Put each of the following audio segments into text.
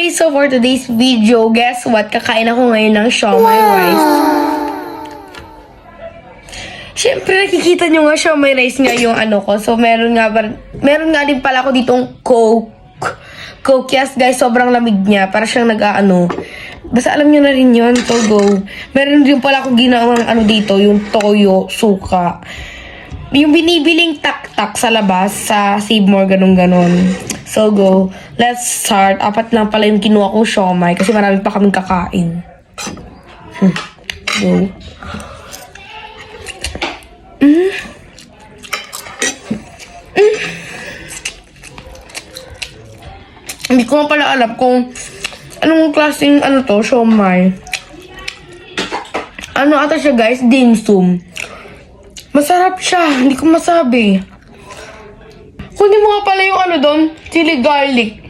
guys! So for today's video, guess what? Kakain ako ngayon ng siomai rice. Siyempre, nakikita nyo nga siomai rice nga yung ano ko. So meron nga din pala ako ditong Coke. Coke, yes guys, sobrang lamig niya. Para siyang nag-ano. Basta alam nyo na rin yun, so go. Meron din pala ako ginawang ano dito, yung toyo, suka. Yung binibiling tak-tak sa labas, sa Save More, ganun-ganon. So go, let's start. 4 lang pala yung kinuha kong siomai kasi marami pa kaming kakain. Go. Hindi ko nga pala alam kung anong klaseng ano to, siomai. Ano ata siya guys? Dim sum. Masarap siya. Hindi ko masabi. Kunin mo nga pala yung ano doon, chili garlic.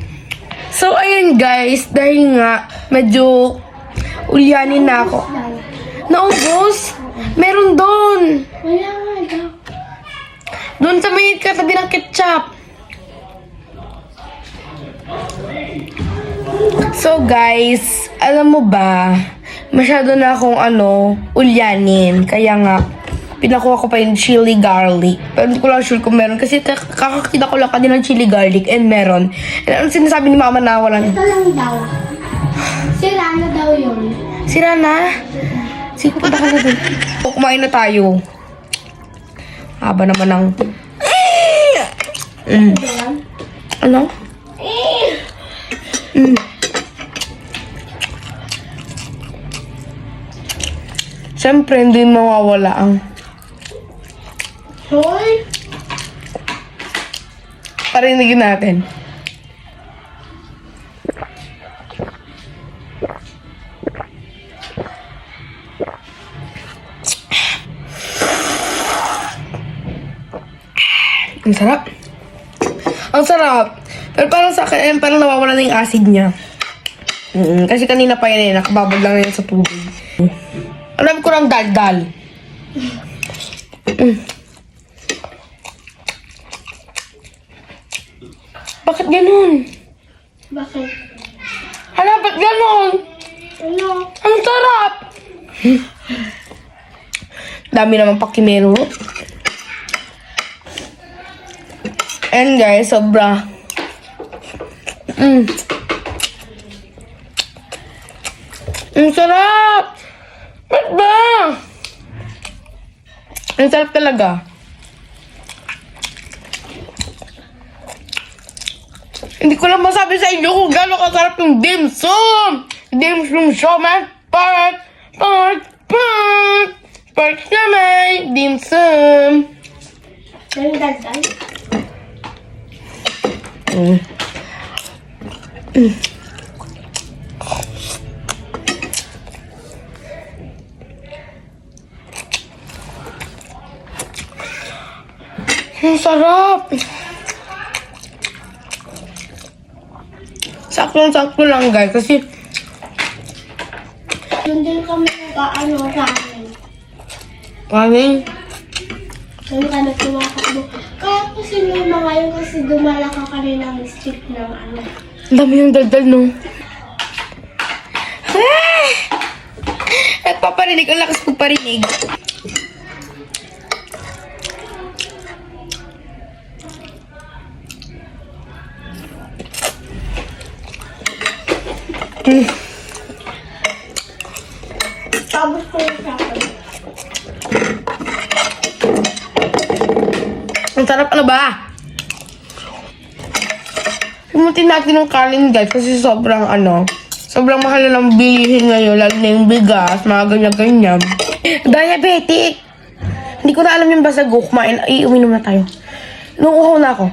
So ayun guys, dahil nga medyo ulyanin na ako. Naubos? Meron doon. Wala nga. Doon sa may katabi ng ketchup. So guys, alam mo ba, masyado na akong ulyanin. Kaya nga, pinakuha ko pa yung chili garlic. Pero hindi ko lang sure kung meron. Kasi kakakita ko lang kanina ng chili garlic and meron. And ano sinasabi ni mama na walang... Ito lang daw. Sira na daw yun. Sira na? Sige, punta ka na doon. Kumain na tayo. Haba naman ng... Ano? Siyempre, hindi mawawala ang... Hoy! Parinigin natin. Ang sarap. Ang sarap. Pero parang sa akin, parang nawawala na yung acid niya. Kasi kanina pa yun nakababag lang yan sa tubig. Alam ko ng dal-dal. Bakit ganun? Bakit? Hala, ba't ganun? Ano? Ang sarap! Dami naman pakimero. And guys, sobra. Ang sarap! Ba't ba? Ang sarap talaga. Hindi ko lang masabi sa inyo kung gano'ng kasarap yung dim sum! Dim sum siomai, part siomai, dim sum. Yung dagdag? Ang sarap! Sakto lang guys kasi Doon din kami ramen. kanin. Doon kami kumakakbo. Kaya po sinuma ngayon kasi dumala ka kanina ng stick ng ano. Ang dami yung daldal, no? Nagpaparinig. Ang lakas magparinig. Tapos ko yung sakin. Ang sarap, ano ba? Pimutin natin ng kanin guys kasi sobrang sobrang mahal na ng bilihin ngayon, lalo na yung bigas, mga ganyan-ganyan. Diabetic! Hindi ko na alam yung basta go, kumain, uminom na tayo. Nuuhaw na ako.